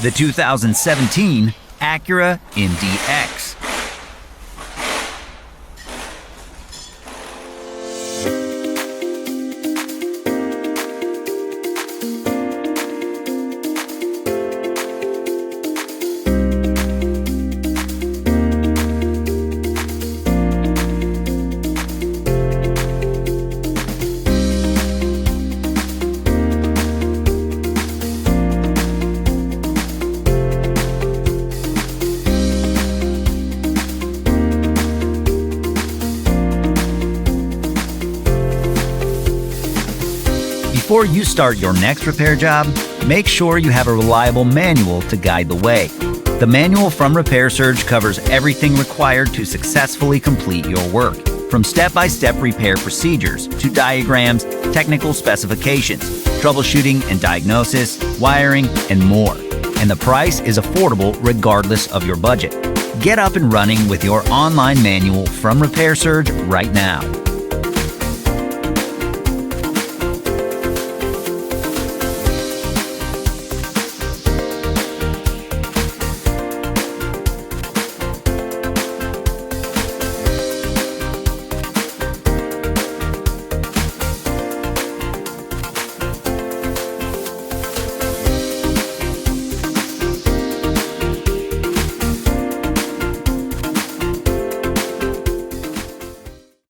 the 2017 Acura MDX. Before you start your next repair job, make sure you have a reliable manual to guide the way. The manual from Repair Surge covers everything required to successfully complete your work, from step-by-step repair procedures to diagrams, technical specifications, troubleshooting and diagnosis, wiring, and more. And the price is affordable regardless of your budget. Get up and running with your online manual from Repair Surge right now.